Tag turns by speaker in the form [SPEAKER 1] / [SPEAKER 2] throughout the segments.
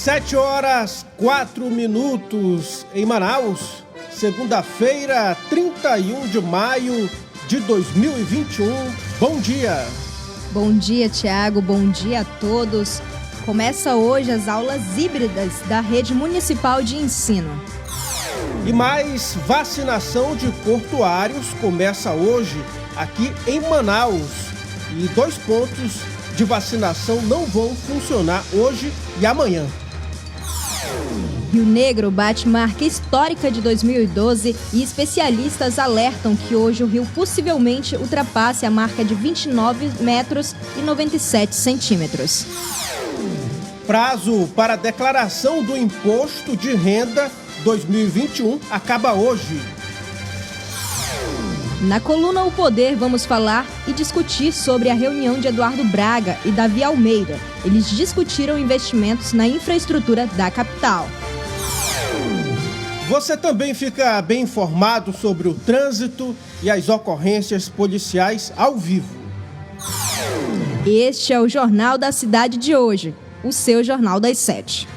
[SPEAKER 1] 7h04 em Manaus, segunda-feira, 31 de maio de 2021. Bom dia!
[SPEAKER 2] Bom dia, Tiago. Bom dia a todos. Começa hoje as aulas híbridas da Rede Municipal de Ensino.
[SPEAKER 1] E mais vacinação de portuários começa hoje aqui em Manaus. E 2 pontos de vacinação não vão funcionar hoje e amanhã.
[SPEAKER 2] Rio Negro bate marca histórica de 2012 e especialistas alertam que hoje o rio possivelmente ultrapasse a marca de 29 metros e 97 centímetros.
[SPEAKER 1] Prazo para declaração do Imposto de Renda 2021 acaba hoje.
[SPEAKER 2] Na coluna O Poder, vamos falar e discutir sobre a reunião de Eduardo Braga e Davi Almeida. Eles discutiram investimentos na infraestrutura da capital.
[SPEAKER 1] Você também fica bem informado sobre o trânsito e as ocorrências policiais ao vivo.
[SPEAKER 2] Este é o Jornal da Cidade de hoje, o seu Jornal das 7.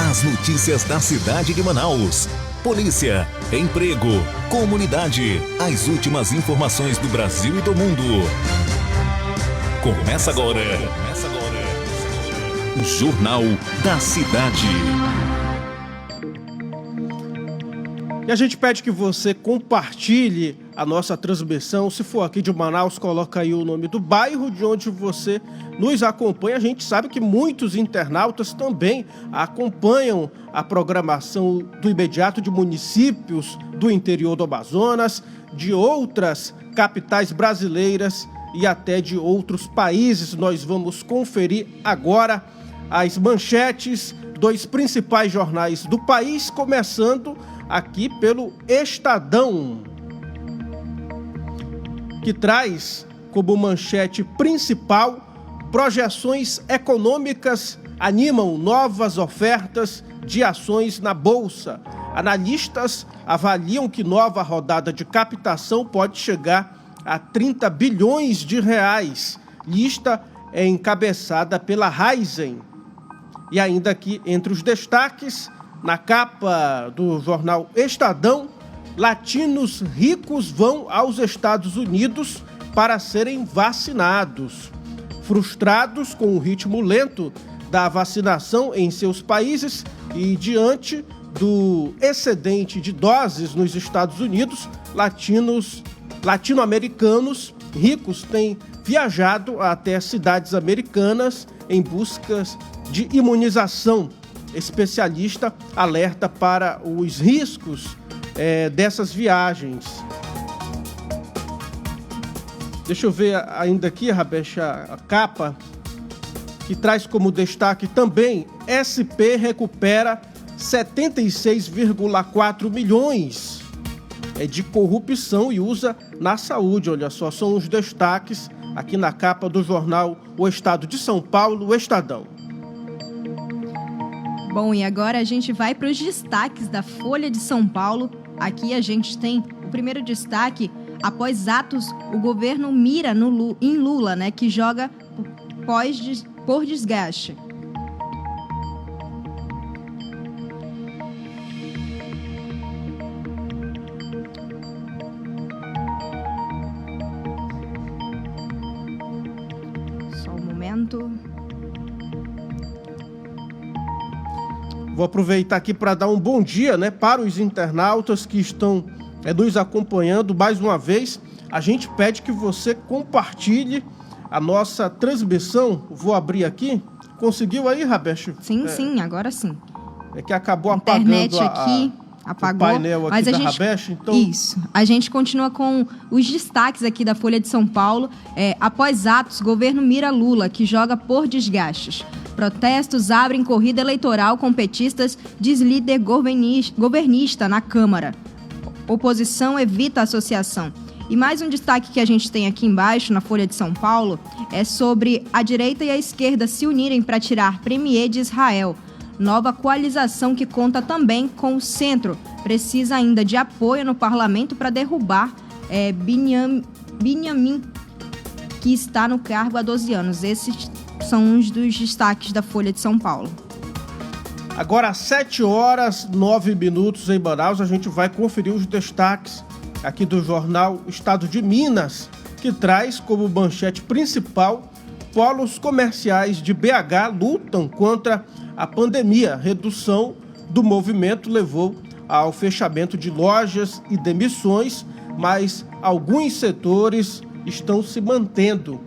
[SPEAKER 3] As notícias da cidade de Manaus. Polícia, emprego, comunidade. As últimas informações do Brasil e do mundo. Começa agora. O Jornal da Cidade.
[SPEAKER 1] E a gente pede que você compartilhe a nossa transmissão. Se for aqui de Manaus, coloca aí o nome do bairro de onde você nos acompanha. A gente sabe que muitos internautas também acompanham a programação do imediato de municípios do interior do Amazonas, de outras capitais brasileiras e até de outros países. Nós vamos conferir agora as manchetes dos principais jornais do país, começando aqui pelo Estadão, que traz como manchete principal: projeções econômicas animam novas ofertas de ações na Bolsa. Analistas avaliam que nova rodada de captação pode chegar a 30 bilhões de reais. Lista é encabeçada pela Raizen. E ainda aqui entre os destaques, na capa do jornal Estadão, latinos ricos vão aos Estados Unidos para serem vacinados. Frustrados com o ritmo lento da vacinação em seus países e diante do excedente de doses nos Estados Unidos, latino-americanos ricos têm viajado até cidades americanas em busca de imunização. Especialista alerta para os riscos dessas viagens. Deixa eu ver ainda aqui, Rabesh, a capa, que traz como destaque também: SP recupera 76,4 milhões de corrupção e usa na saúde. Olha só, são os destaques aqui na capa do jornal O Estado de São Paulo, o Estadão.
[SPEAKER 2] Bom, e agora a gente vai para os destaques da Folha de São Paulo. Aqui a gente tem o primeiro destaque: após atos, o governo mira em Lula, né, que joga por desgaste. Só um momento.
[SPEAKER 1] Vou aproveitar aqui para dar um bom dia, né, para os internautas que estão nos acompanhando. Mais uma vez, a gente pede que você compartilhe a nossa transmissão. Vou abrir aqui. Conseguiu aí, Rabesh?
[SPEAKER 2] Sim, agora sim.
[SPEAKER 1] É que acabou
[SPEAKER 2] a
[SPEAKER 1] apagando
[SPEAKER 2] internet aqui apagou,
[SPEAKER 1] o painel aqui da Rabesh. Então...
[SPEAKER 2] Isso. A gente continua com os destaques aqui da Folha de São Paulo. Após atos, governo mira Lula, que joga por desgastes. Protestos abrem corrida eleitoral com petistas, diz líder governista na Câmara. Oposição evita associação. E mais um destaque que a gente tem aqui embaixo, na Folha de São Paulo, é sobre a direita e a esquerda se unirem para tirar Premier de Israel. nova coalização que conta também com o centro. Precisa ainda de apoio no parlamento para derrubar Binyamin, que está no cargo há 12 anos. Esses são uns dos destaques da Folha de São Paulo.
[SPEAKER 1] Agora, às 7h09 em Manaus, a gente vai conferir os destaques aqui do jornal Estado de Minas, que traz como manchete principal: polos comerciais de BH lutam contra a pandemia. Redução do movimento levou ao fechamento de lojas e demissões, mas alguns setores estão se mantendo.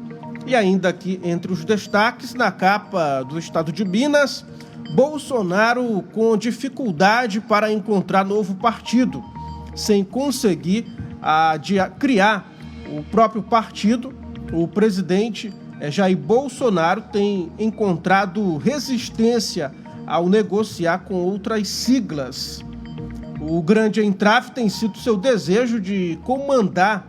[SPEAKER 1] E ainda aqui entre os destaques, na capa do Estado de Minas, Bolsonaro com dificuldade para encontrar novo partido. Sem conseguir criar o próprio partido, o presidente Jair Bolsonaro tem encontrado resistência ao negociar com outras siglas. O grande entrave tem sido seu desejo de comandar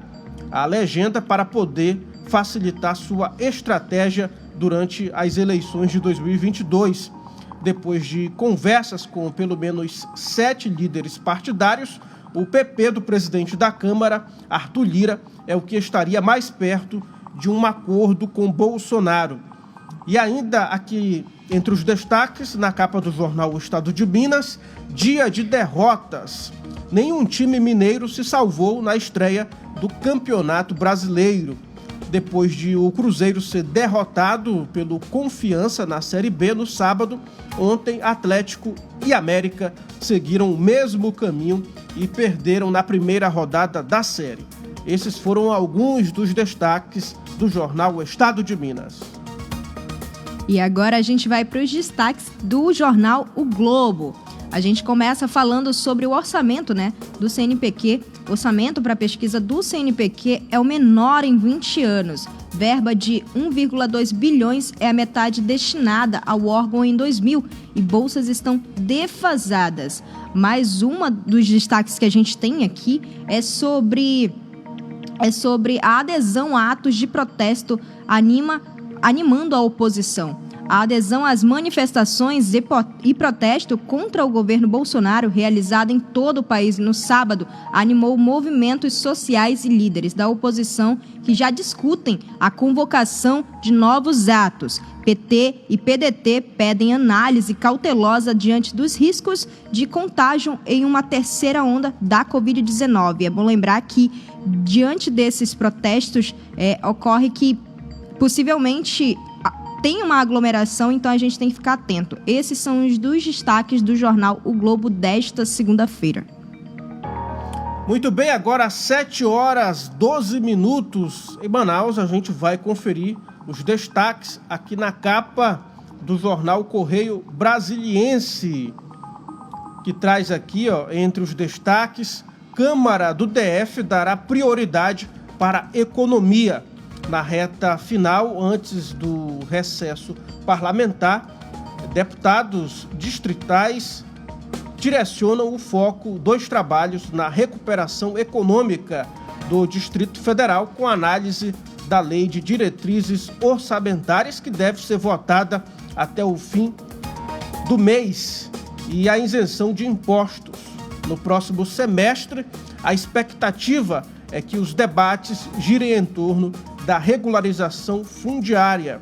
[SPEAKER 1] a legenda para poder facilitar sua estratégia durante as eleições de 2022. Depois de conversas com pelo menos 7 líderes partidários, o PP do presidente da Câmara, Arthur Lira, é o que estaria mais perto de um acordo com Bolsonaro. E ainda aqui entre os destaques, na capa do jornal O Estado de Minas, dia de derrotas. Nenhum time mineiro se salvou na estreia do Campeonato Brasileiro. Depois de o Cruzeiro ser derrotado pelo Confiança na Série B no sábado, ontem Atlético e América seguiram o mesmo caminho e perderam na primeira rodada da série. Esses foram alguns dos destaques do jornal O Estado de Minas.
[SPEAKER 2] E agora a gente vai para os destaques do jornal O Globo. A gente começa falando sobre o orçamento, do CNPq. O orçamento para a pesquisa do CNPq é o menor em 20 anos. Verba de 1,2 bilhões é a metade destinada ao órgão em 2000 e bolsas estão defasadas. Mais uma dos destaques que a gente tem aqui é sobre a adesão a atos de protesto animando a oposição. A adesão às manifestações e protesto contra o governo Bolsonaro, realizada em todo o país no sábado, animou movimentos sociais e líderes da oposição que já discutem a convocação de novos atos. PT e PDT pedem análise cautelosa diante dos riscos de contágio em uma terceira onda da Covid-19. É bom lembrar que, diante desses protestos, ocorre que possivelmente tem uma aglomeração, então a gente tem que ficar atento. Esses são os dos destaques do jornal O Globo desta segunda-feira.
[SPEAKER 1] Muito bem, agora às 7h12 em Manaus, a gente vai conferir os destaques aqui na capa do jornal Correio Brasiliense, que traz aqui, entre os destaques: Câmara do DF dará prioridade para a economia. Na reta final, antes do recesso parlamentar, deputados distritais direcionam o foco dos trabalhos na recuperação econômica do Distrito Federal, com análise da Lei de Diretrizes Orçamentárias, que deve ser votada até o fim do mês, e a isenção de impostos. No próximo semestre, a expectativa é que os debates girem em torno da regularização fundiária.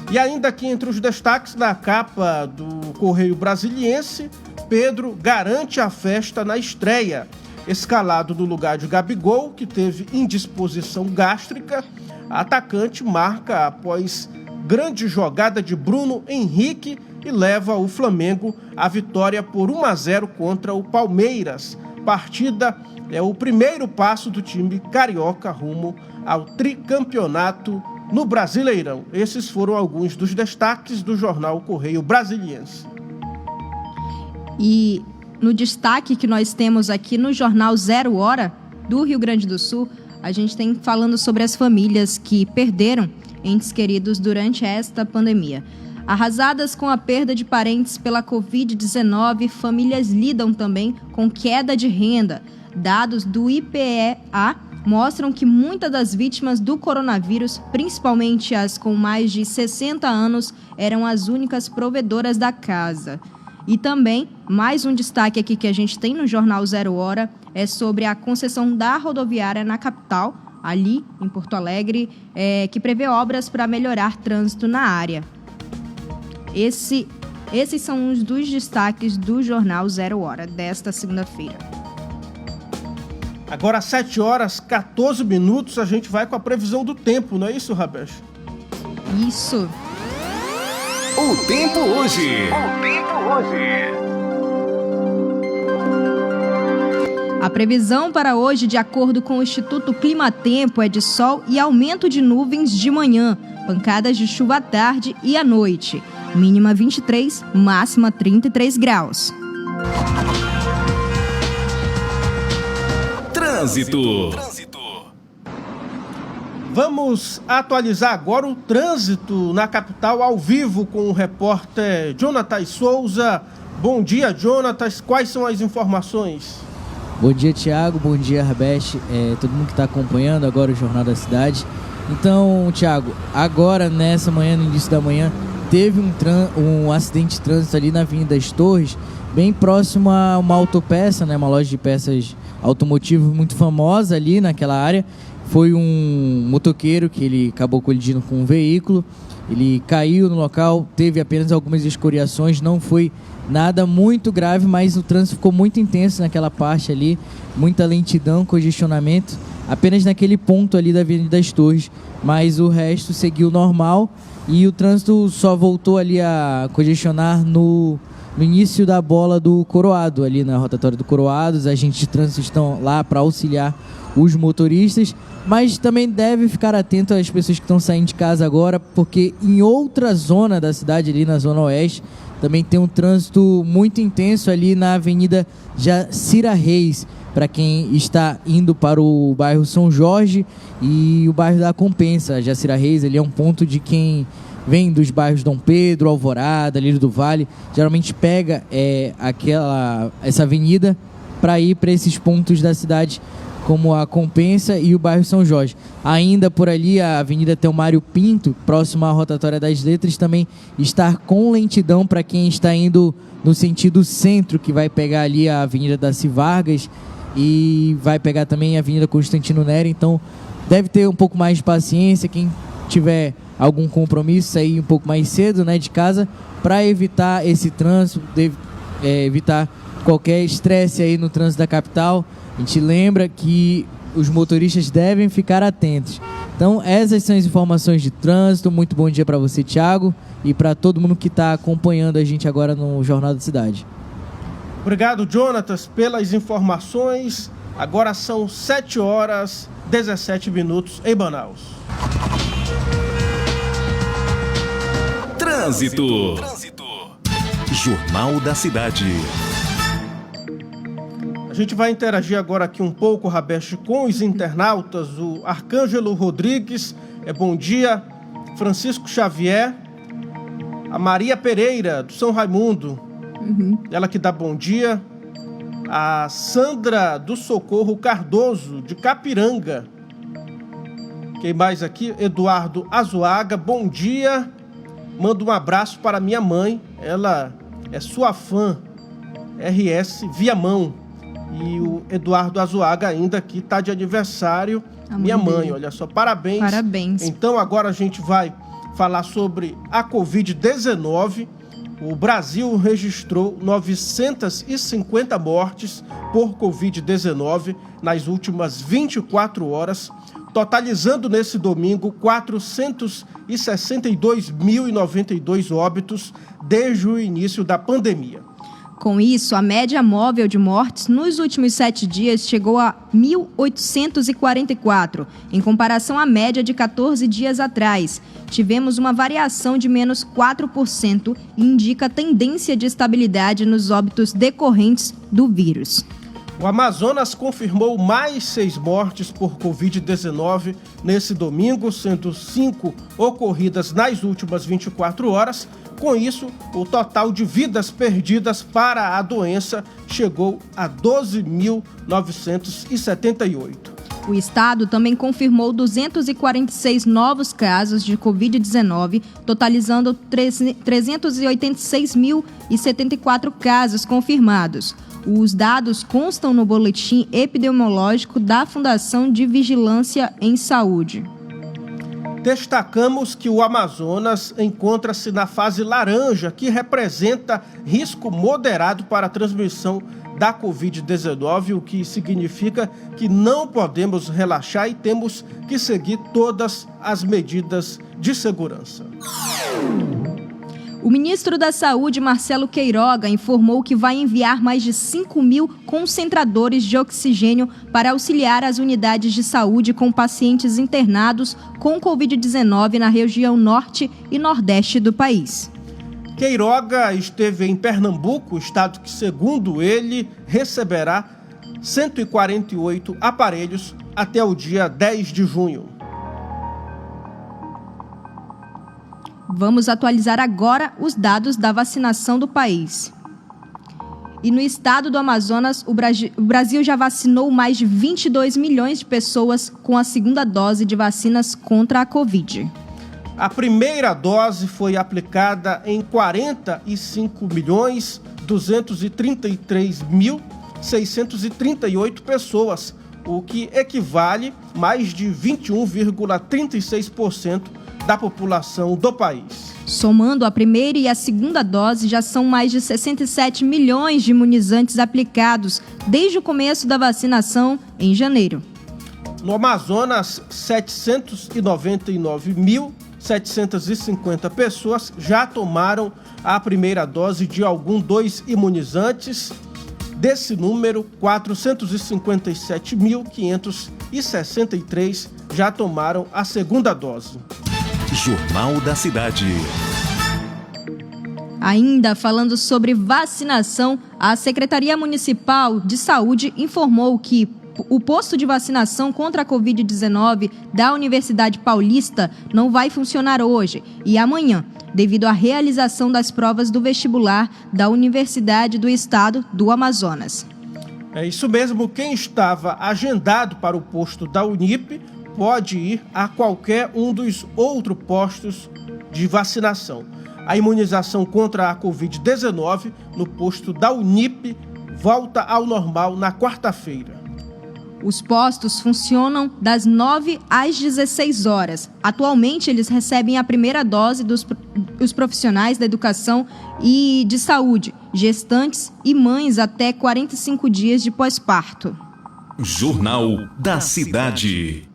[SPEAKER 1] E ainda aqui entre os destaques, na capa do Correio Brasiliense, Pedro garante a festa na estreia. Escalado no lugar de Gabigol, que teve indisposição gástrica, atacante marca após grande jogada de Bruno Henrique e leva o Flamengo à vitória por 1-0 contra o Palmeiras. Partida é o primeiro passo do time carioca rumo ao tricampeonato no Brasileirão. Esses foram alguns dos destaques do jornal Correio Brasiliense.
[SPEAKER 2] E no destaque que nós temos aqui no jornal 0 Hora do Rio Grande do Sul, a gente tem falando sobre as famílias que perderam entes queridos durante esta pandemia. Arrasadas com a perda de parentes pela Covid-19, famílias lidam também com queda de renda. Dados do IPEA mostram que muitas das vítimas do coronavírus, principalmente as com mais de 60 anos, eram as únicas provedoras da casa. E também, mais um destaque aqui que a gente tem no Jornal 0 Hora é sobre a concessão da rodoviária na capital, ali em Porto Alegre, que prevê obras para melhorar trânsito na área. Esses são os dos destaques do Jornal 0 Hora desta segunda-feira.
[SPEAKER 1] Agora, às 7 horas, 14 minutos, a gente vai com a previsão do tempo, não é isso, Rabech?
[SPEAKER 2] Isso.
[SPEAKER 3] O tempo hoje.
[SPEAKER 2] A previsão para hoje, de acordo com o Instituto Climatempo, é de sol e aumento de nuvens de manhã, pancadas de chuva à tarde e à noite. Mínima 23, máxima 33 graus.
[SPEAKER 3] Trânsito.
[SPEAKER 1] Vamos atualizar agora o trânsito na capital ao vivo com o repórter Jonatas Souza. Bom dia, Jonatas. Quais são as informações?
[SPEAKER 4] Bom dia, Thiago. Bom dia, Rabech. Todo mundo que está acompanhando agora o Jornal da Cidade. Então, Thiago, agora nessa manhã, no início da manhã, teve um acidente de trânsito ali na Avenida das Torres, bem próximo a uma autopeça, né, uma loja de peças automotivas muito famosa ali naquela área. Foi um motoqueiro que ele acabou colidindo com um veículo, ele caiu no local, teve apenas algumas escoriações, não foi nada muito grave, mas o trânsito ficou muito intenso naquela parte ali, muita lentidão, congestionamento, apenas naquele ponto ali da Avenida das Torres, mas o resto seguiu normal e o trânsito só voltou ali a congestionar no início da bola do Coroado, ali na rotatória do Coroado. Os agentes de trânsito estão lá para auxiliar os motoristas, mas também deve ficar atento às pessoas que estão saindo de casa agora, porque em outra zona da cidade, ali na Zona Oeste, também tem um trânsito muito intenso ali na Avenida Jacira Reis, para quem está indo para o bairro São Jorge e o bairro da Compensa. A Jacira Reis ali é um ponto de quem vem dos bairros Dom Pedro, Alvorada, Lírio do Vale, geralmente pega essa avenida para ir para esses pontos da cidade, como a Compensa e o bairro São Jorge. Ainda por ali, a Avenida Telmário Pinto, próximo à rotatória das Letras, também está com lentidão para quem está indo no sentido centro, que vai pegar ali a Avenida Daci Vargas e vai pegar também a Avenida Constantino Nery. Então, deve ter um pouco mais de paciência. Quem tiver algum compromisso, sair um pouco mais cedo, né, de casa, para evitar esse trânsito, evitar qualquer estresse aí no trânsito da capital. A gente lembra que os motoristas devem ficar atentos. Então, essas são as informações de trânsito. Muito bom dia para você, Thiago, e para todo mundo que está acompanhando a gente agora no Jornal da Cidade.
[SPEAKER 1] Obrigado, Jonatas, pelas informações. Agora são 7 horas 17 minutos em Manaus.
[SPEAKER 3] Trânsito. Jornal da Cidade.
[SPEAKER 1] A gente vai interagir agora aqui um pouco, Rabech, com os internautas. O Arcângelo Rodrigues, bom dia. Francisco Xavier, a Maria Pereira, do São Raimundo, ela que dá bom dia. A Sandra do Socorro Cardoso, de Capiranga. Quem mais aqui? Eduardo Azuaga, bom dia. Manda um abraço para minha mãe, ela é sua fã, RS Viamão. E o Eduardo Azuaga ainda aqui está de aniversário, minha mãe, olha só, parabéns.
[SPEAKER 2] Parabéns.
[SPEAKER 1] Então agora a gente vai falar sobre a Covid-19. O Brasil registrou 950 mortes por Covid-19 nas últimas 24 horas, totalizando nesse domingo 462.092 óbitos desde o início da pandemia.
[SPEAKER 2] Com isso, a média móvel de mortes nos últimos 7 dias chegou a 1.844, em comparação à média de 14 dias atrás. Tivemos uma variação de menos 4% e indica tendência de estabilidade nos óbitos decorrentes do vírus.
[SPEAKER 1] O Amazonas confirmou mais 6 mortes por Covid-19 nesse domingo, sendo 5 ocorridas nas últimas 24 horas. Com isso, o total de vidas perdidas para a doença chegou a 12.978.
[SPEAKER 2] O estado também confirmou 246 novos casos de Covid-19, totalizando 386.074 casos confirmados. Os dados constam no boletim epidemiológico da Fundação de Vigilância em Saúde.
[SPEAKER 1] Destacamos que o Amazonas encontra-se na fase laranja, que representa risco moderado para a transmissão da Covid-19, o que significa que não podemos relaxar e temos que seguir todas as medidas de segurança.
[SPEAKER 2] O ministro da Saúde, Marcelo Queiroga, informou que vai enviar mais de 5.000 concentradores de oxigênio para auxiliar as unidades de saúde com pacientes internados com Covid-19 na região norte e nordeste do país.
[SPEAKER 1] Queiroga esteve em Pernambuco, estado que, segundo ele, receberá 148 aparelhos até o dia 10 de junho.
[SPEAKER 2] Vamos atualizar agora os dados da vacinação do país. E no estado do Amazonas, o Brasil já vacinou mais de 22 milhões de pessoas com a segunda dose de vacinas contra a Covid.
[SPEAKER 1] A primeira dose foi aplicada em 45.233.638 pessoas, o que equivale a mais de 21,36% da população do país.
[SPEAKER 2] Somando a primeira e a segunda dose, já são mais de 67 milhões de imunizantes aplicados desde o começo da vacinação em janeiro.
[SPEAKER 1] No Amazonas, 799.750 pessoas já tomaram a primeira dose de algum dos imunizantes. Desse número, 457.563 já tomaram a segunda dose.
[SPEAKER 3] Jornal da Cidade.
[SPEAKER 2] Ainda falando sobre vacinação, a Secretaria Municipal de Saúde informou que o posto de vacinação contra a Covid-19 da Universidade Paulista não vai funcionar hoje e amanhã, devido à realização das provas do vestibular da Universidade do Estado do Amazonas.
[SPEAKER 1] É isso mesmo, quem estava agendado para o posto da Unip pode ir a qualquer um dos outros postos de vacinação. A imunização contra a Covid-19 no posto da Unip volta ao normal na quarta-feira.
[SPEAKER 2] Os postos funcionam das 9 às 16 horas. Atualmente, eles recebem a primeira dose dos profissionais da educação e de saúde, gestantes e mães até 45 dias de pós-parto.
[SPEAKER 3] Jornal da Cidade.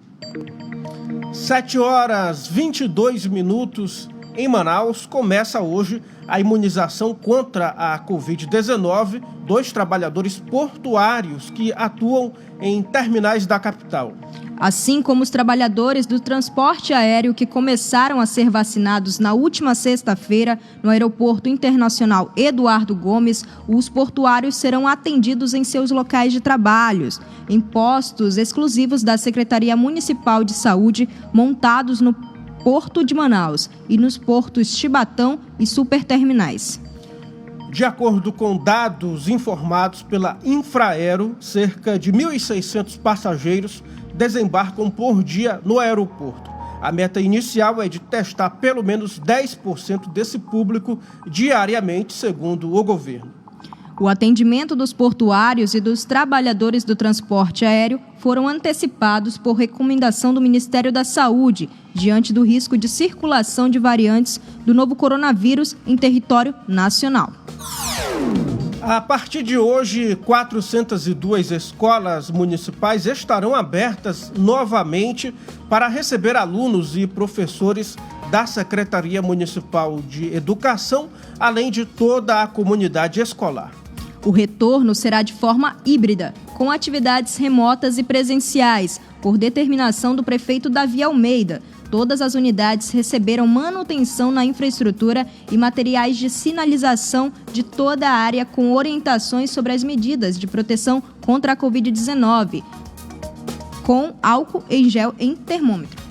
[SPEAKER 1] 7h22 em Manaus, começa hoje a imunização contra a Covid-19 dos trabalhadores portuários que atuam em terminais da capital.
[SPEAKER 2] Assim como os trabalhadores do transporte aéreo que começaram a ser vacinados na última sexta-feira no Aeroporto Internacional Eduardo Gomes, os portuários serão atendidos em seus locais de trabalho, em postos exclusivos da Secretaria Municipal de Saúde, montados no Porto de Manaus e nos portos Chibatão e Superterminais.
[SPEAKER 1] De acordo com dados informados pela Infraero, cerca de 1.600 passageiros desembarcam por dia no aeroporto. A meta inicial é de testar pelo menos 10% desse público diariamente, segundo o governo.
[SPEAKER 2] O atendimento dos portuários e dos trabalhadores do transporte aéreo foram antecipados por recomendação do Ministério da Saúde, diante do risco de circulação de variantes do novo coronavírus em território nacional.
[SPEAKER 1] A partir de hoje, 402 escolas municipais estarão abertas novamente para receber alunos e professores da Secretaria Municipal de Educação, além de toda a comunidade escolar.
[SPEAKER 2] O retorno será de forma híbrida, com atividades remotas e presenciais, por determinação do prefeito Davi Almeida. Todas as unidades receberam manutenção na infraestrutura e materiais de sinalização de toda a área com orientações sobre as medidas de proteção contra a Covid-19, com álcool em gel em termômetro.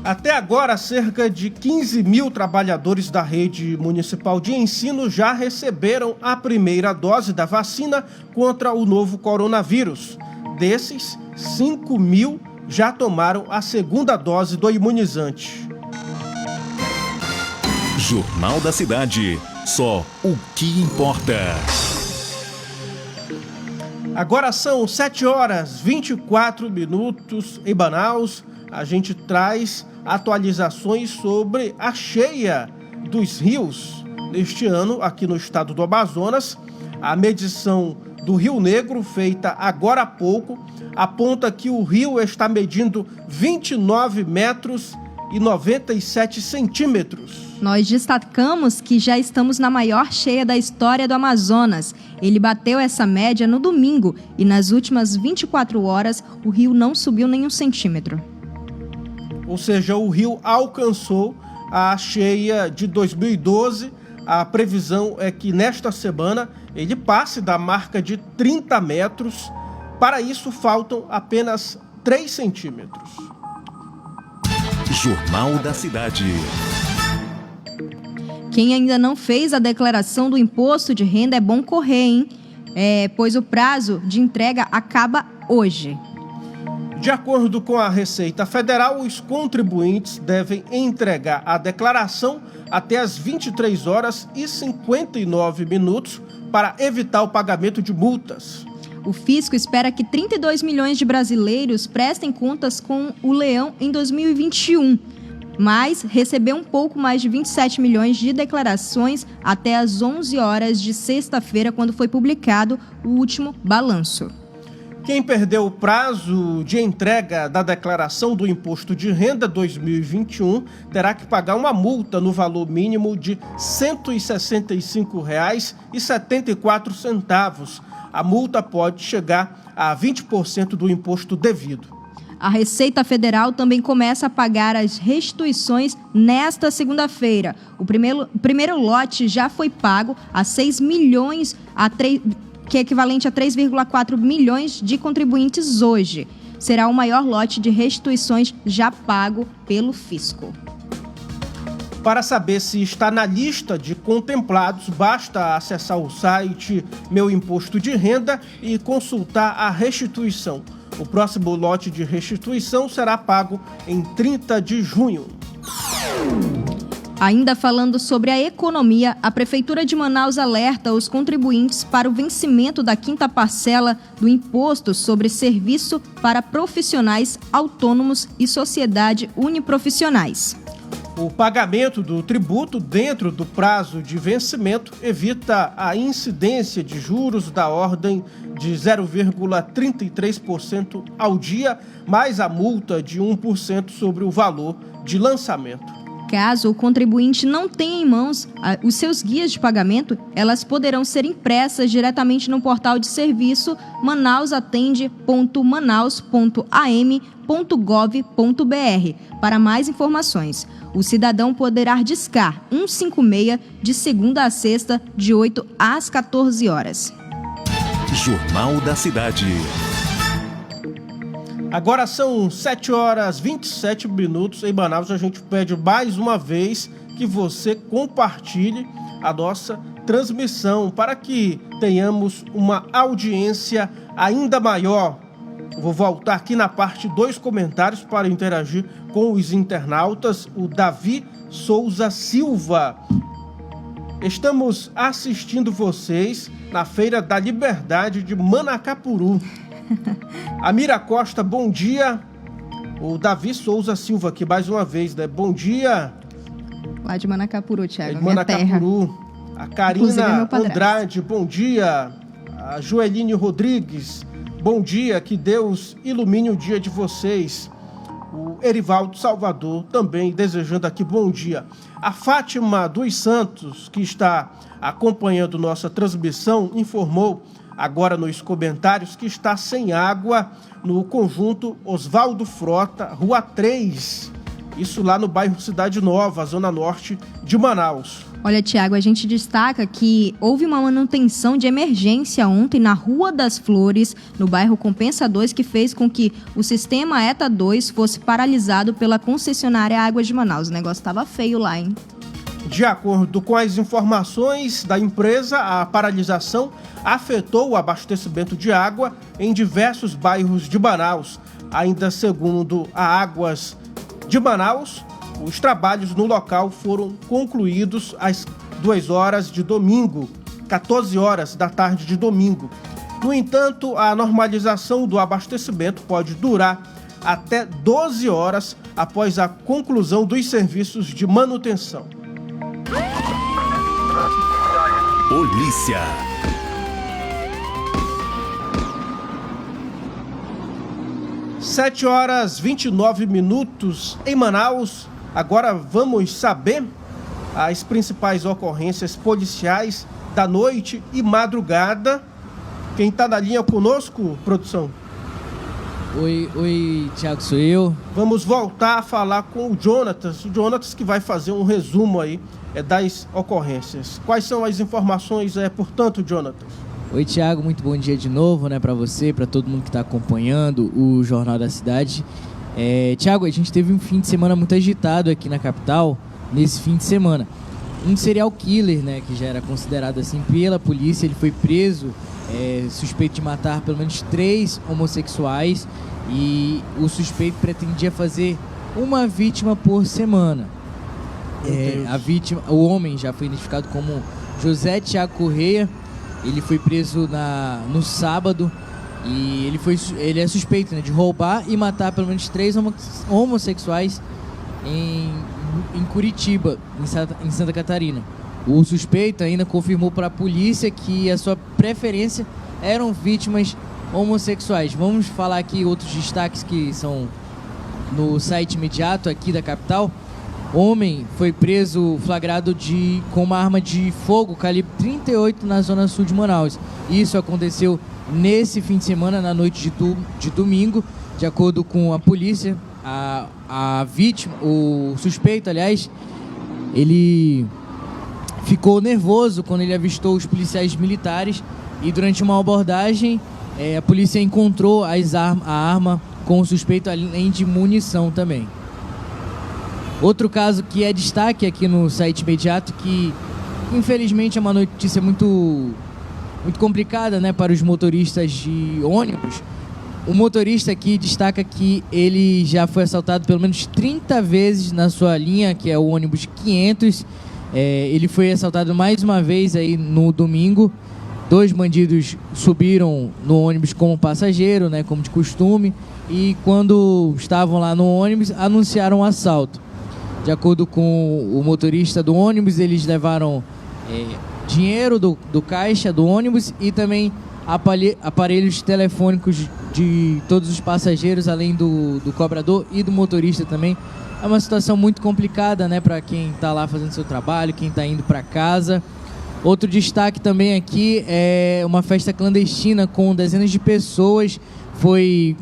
[SPEAKER 1] Até agora, cerca de 15.000 trabalhadores da rede municipal de ensino já receberam a primeira dose da vacina contra o novo coronavírus. Desses, 5.000 já tomaram a segunda dose do imunizante.
[SPEAKER 3] Jornal da Cidade. Só o que importa.
[SPEAKER 1] Agora são 7h24 em Manaus. A gente traz atualizações sobre a cheia dos rios. Neste ano, aqui no estado do Amazonas, a medição do Rio Negro, feita agora há pouco, aponta que o rio está medindo 29 metros e 97 centímetros.
[SPEAKER 2] Nós destacamos que já estamos na maior cheia da história do Amazonas. Ele bateu essa média no domingo e nas últimas 24 horas o rio não subiu nem 1 centímetro.
[SPEAKER 1] Ou seja, o rio alcançou a cheia de 2012. A previsão é que nesta semana ele passe da marca de 30 metros. Para isso, faltam apenas 3 centímetros.
[SPEAKER 3] Jornal da Cidade.
[SPEAKER 2] Quem ainda não fez a declaração do imposto de renda é bom correr, hein? Pois o prazo de entrega acaba hoje.
[SPEAKER 1] De acordo com a Receita Federal, os contribuintes devem entregar a declaração até às 23h59 para evitar o pagamento de multas.
[SPEAKER 2] O fisco espera que 32 milhões de brasileiros prestem contas com o leão em 2021, mas recebeu um pouco mais de 27 milhões de declarações até às 11 horas de sexta-feira, quando foi publicado o último balanço.
[SPEAKER 1] Quem perdeu o prazo de entrega da declaração do Imposto de Renda 2021 terá que pagar uma multa no valor mínimo de R$ 165,74. A multa pode chegar a 20% do imposto devido.
[SPEAKER 2] A Receita Federal também começa a pagar as restituições nesta segunda-feira. O primeiro lote já foi pago a 6 milhões, que é equivalente a 3,4 milhões de contribuintes hoje. Será o maior lote de restituições já pago pelo fisco.
[SPEAKER 1] Para saber se está na lista de contemplados, basta acessar o site Meu Imposto de Renda e consultar a restituição. O próximo lote de restituição será pago em 30 de junho.
[SPEAKER 2] Ainda falando sobre a economia, a Prefeitura de Manaus alerta os contribuintes para o vencimento da 5ª parcela do Imposto sobre Serviço para Profissionais Autônomos e Sociedade Uniprofissionais.
[SPEAKER 1] O pagamento do tributo dentro do prazo de vencimento evita a incidência de juros da ordem de 0,33% ao dia, mais a multa de 1% sobre o valor de lançamento.
[SPEAKER 2] Caso o contribuinte não tenha em mãos os seus guias de pagamento, elas poderão ser impressas diretamente no portal de serviço manausatende.manaus.am.gov.br. Para mais informações, o cidadão poderá discar 156 de segunda a sexta, de 8 às 14 horas.
[SPEAKER 3] Jornal da Cidade.
[SPEAKER 1] Agora são 7h27 em Manaus. A gente pede mais uma vez que você compartilhe a nossa transmissão para que tenhamos uma audiência ainda maior. Vou voltar aqui na parte 2 comentários para interagir com os internautas. O Davi Souza Silva. Estamos assistindo vocês na Feira da Liberdade de Manacapuru. Amira Costa, bom dia. O Davi Souza Silva aqui mais uma vez, né? Bom dia.
[SPEAKER 2] Lá de Manacapuru, Thiago,
[SPEAKER 1] de Manacapuru.
[SPEAKER 2] Terra.
[SPEAKER 1] A Karina Andrade, bom dia. A Joeline Rodrigues, bom dia. Que Deus ilumine o dia de vocês. O Erivaldo Salvador também desejando aqui bom dia. A Fátima dos Santos, que está acompanhando nossa transmissão, informou agora nos comentários que está sem água no conjunto Oswaldo Frota, Rua 3. Isso lá no bairro Cidade Nova, zona norte de Manaus.
[SPEAKER 2] Olha, Tiago, a gente destaca que houve uma manutenção de emergência ontem na Rua das Flores, no bairro Compensa 2, que fez com que o sistema ETA 2 fosse paralisado pela concessionária Águas de Manaus. O negócio estava feio lá, hein?
[SPEAKER 1] De acordo com as informações da empresa, a paralisação afetou o abastecimento de água em diversos bairros de Manaus. Ainda segundo a Águas de Manaus, os trabalhos no local foram concluídos às 2 horas de domingo, 14 horas da tarde de domingo. No entanto, a normalização do abastecimento pode durar até 12 horas após a conclusão dos serviços de manutenção.
[SPEAKER 3] Polícia.
[SPEAKER 1] Sete horas 29 minutos em Manaus. Agora vamos saber as principais ocorrências policiais da noite e madrugada. Quem está na linha conosco, produção?
[SPEAKER 4] Oi, Thiago, sou eu.
[SPEAKER 1] Vamos voltar a falar com o Jonatas. O Jonatas que vai fazer um resumo aí das ocorrências. Quais são as informações, portanto, Jonatas?
[SPEAKER 4] Oi, Thiago, muito bom dia de novo, para você, para todo mundo que está acompanhando o Jornal da Cidade. Thiago, a gente teve um fim de semana muito agitado aqui na capital, nesse fim de semana. Um serial killer, que já era considerado assim pela polícia, ele foi preso, suspeito de matar pelo menos 3 homossexuais, e o suspeito pretendia fazer uma vítima por semana. A vítima, o homem já foi identificado como José Tiago Correia. Ele foi preso no sábado e ele é suspeito de roubar e matar pelo menos 3 homossexuais em Curitiba, em Santa Catarina. O suspeito ainda confirmou para a polícia que a sua preferência eram vítimas homossexuais. Vamos falar aqui outros destaques que são no site imediato aqui da capital. Homem foi preso flagrado com uma arma de fogo calibre 38 na zona sul de Manaus. Isso aconteceu nesse fim de semana, na noite de domingo. De acordo com a polícia, a vítima, o suspeito, aliás, ele ficou nervoso quando ele avistou os policiais militares e durante uma abordagem a polícia encontrou a arma com o suspeito, além de munição também. Outro caso que é destaque aqui no site imediato, que infelizmente é uma notícia muito complicada, para os motoristas de ônibus. O motorista aqui destaca que ele já foi assaltado pelo menos 30 vezes na sua linha, que é o ônibus 500. Ele foi assaltado mais uma vez aí no domingo. 2 bandidos subiram no ônibus como passageiro, como de costume, e quando estavam lá no ônibus anunciaram um assalto. De acordo com o motorista do ônibus, eles levaram dinheiro do caixa do ônibus e também aparelhos telefônicos de todos os passageiros, além do cobrador e do motorista também. É uma situação muito complicada, para quem está lá fazendo seu trabalho, quem está indo para casa. Outro destaque também aqui é uma festa clandestina com dezenas de pessoas. Foi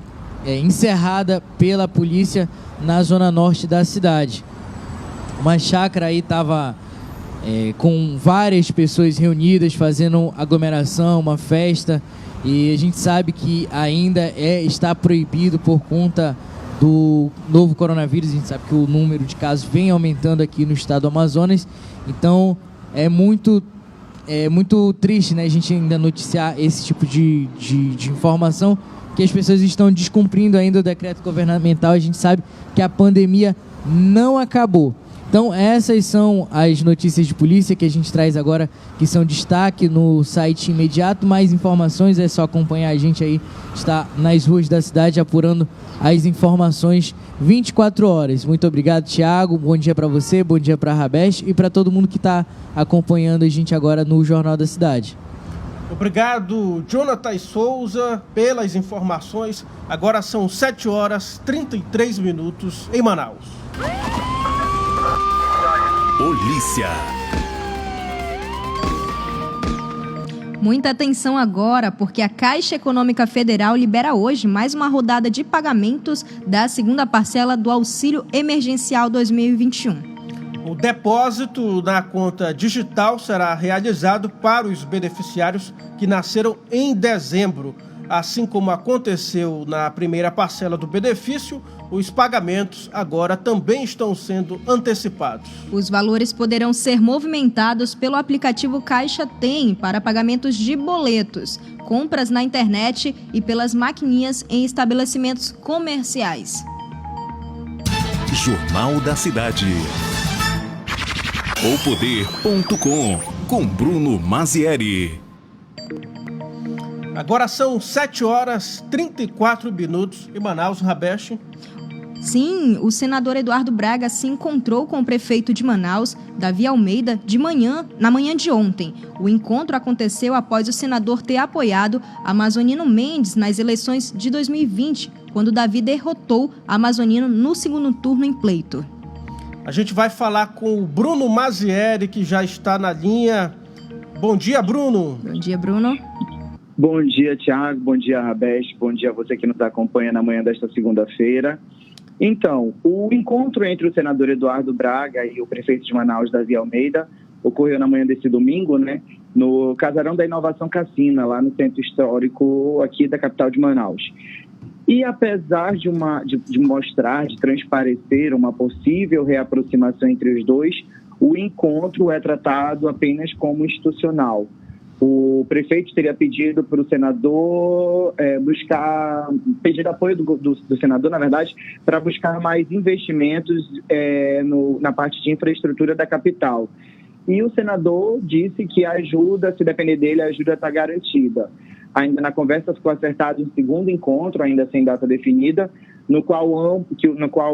[SPEAKER 4] encerrada pela polícia na zona norte da cidade. Uma chácara aí estava com várias pessoas reunidas, fazendo aglomeração, uma festa, e a gente sabe que ainda está proibido por conta do novo coronavírus. A gente sabe que o número de casos vem aumentando aqui no estado do Amazonas, então é muito triste, a gente ainda noticiar esse tipo de informação, que as pessoas estão descumprindo ainda o decreto governamental. A gente sabe que a pandemia não acabou. Então essas são as notícias de polícia que a gente traz agora, que são destaque no site imediato. Mais informações é só acompanhar a gente aí, está nas ruas da cidade apurando as informações 24 horas. Muito obrigado, Thiago, bom dia para você, bom dia para a Rabeste e para todo mundo que está acompanhando a gente agora no Jornal da Cidade.
[SPEAKER 1] Obrigado, Jonatas Souza, pelas informações. Agora são 7 horas 33 minutos em Manaus.
[SPEAKER 3] Polícia.
[SPEAKER 2] Muita atenção agora, porque a Caixa Econômica Federal libera hoje mais uma rodada de pagamentos da segunda parcela do Auxílio Emergencial 2021.
[SPEAKER 1] O depósito na conta digital será realizado para os beneficiários que nasceram em dezembro. Assim como aconteceu na primeira parcela do benefício, os pagamentos agora também estão sendo antecipados.
[SPEAKER 2] Os valores poderão ser movimentados pelo aplicativo Caixa Tem para pagamentos de boletos, compras na internet e pelas maquininhas em estabelecimentos comerciais.
[SPEAKER 3] Jornal da Cidade. Opoder.com com Bruno Mazieri.
[SPEAKER 1] Agora são 7h34 em Manaus, Rabeste.
[SPEAKER 2] Sim, o senador Eduardo Braga se encontrou com o prefeito de Manaus, Davi Almeida, na manhã de ontem. O encontro aconteceu após o senador ter apoiado Amazonino Mendes nas eleições de 2020, quando Davi derrotou Amazonino no segundo turno em pleito.
[SPEAKER 1] A gente vai falar com o Bruno Mazieri, que já está na linha. Bom dia, Bruno.
[SPEAKER 2] Bom dia, Bruno.
[SPEAKER 5] Bom dia, Thiago. Bom dia, Rabeste. Bom dia a você que nos acompanha na manhã desta segunda-feira. Então, o encontro entre o senador Eduardo Braga e o prefeito de Manaus, Davi Almeida, ocorreu na manhã desse domingo, no Casarão da Inovação Cassina, lá no centro histórico aqui da capital de Manaus. E apesar de transparecer uma possível reaproximação entre os dois, o encontro é tratado apenas como institucional. O prefeito teria pedido para o senador pedir apoio do senador, na verdade, para buscar mais investimentos na parte de infraestrutura da capital. E o senador disse que a ajuda, se depender dele, a ajuda está garantida. Ainda na conversa ficou acertado um segundo encontro, ainda sem data definida, no qual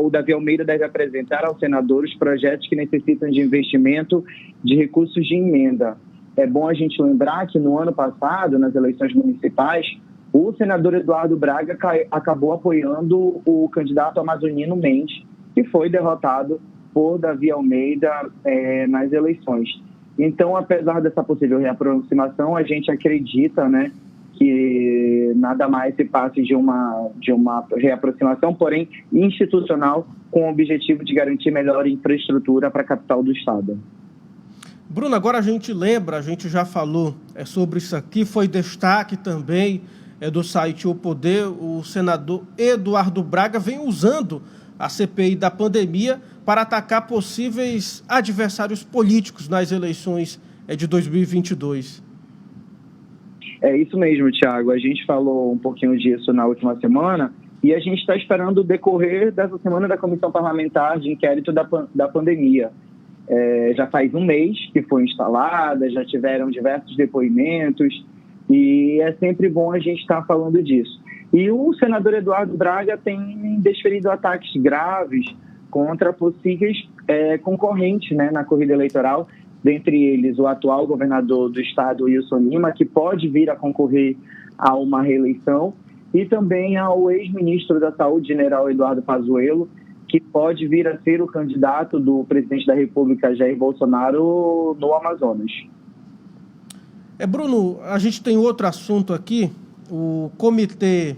[SPEAKER 5] o Davi Almeida deve apresentar ao senador os projetos que necessitam de investimento de recursos de emenda. É bom a gente lembrar que no ano passado, nas eleições municipais, o senador Eduardo Braga acabou apoiando o candidato Amazonino Mendes, que foi derrotado por Davi Almeida nas eleições. Então, apesar dessa possível reaproximação, a gente acredita, que nada mais se passe de uma reaproximação, porém institucional, com o objetivo de garantir melhor infraestrutura para a capital do estado.
[SPEAKER 1] Bruno, agora a gente já falou sobre isso aqui, foi destaque também do site O Poder, o senador Eduardo Braga vem usando a CPI da pandemia para atacar possíveis adversários políticos nas eleições de 2022.
[SPEAKER 5] É isso mesmo, Thiago. A gente falou um pouquinho disso na última semana e a gente está esperando o decorrer dessa semana da Comissão Parlamentar de Inquérito da Pandemia. Já faz um mês que foi instalada, já tiveram diversos depoimentos e é sempre bom a gente estar falando disso. E o senador Eduardo Braga tem desferido ataques graves contra possíveis concorrentes na corrida eleitoral, dentre eles o atual governador do estado, Wilson Lima, que pode vir a concorrer a uma reeleição, e também ao ex-ministro da Saúde, general Eduardo Pazuello, que pode vir a ser o candidato do presidente da República, Jair Bolsonaro, no Amazonas.
[SPEAKER 1] Bruno, a gente tem outro assunto aqui. O Comitê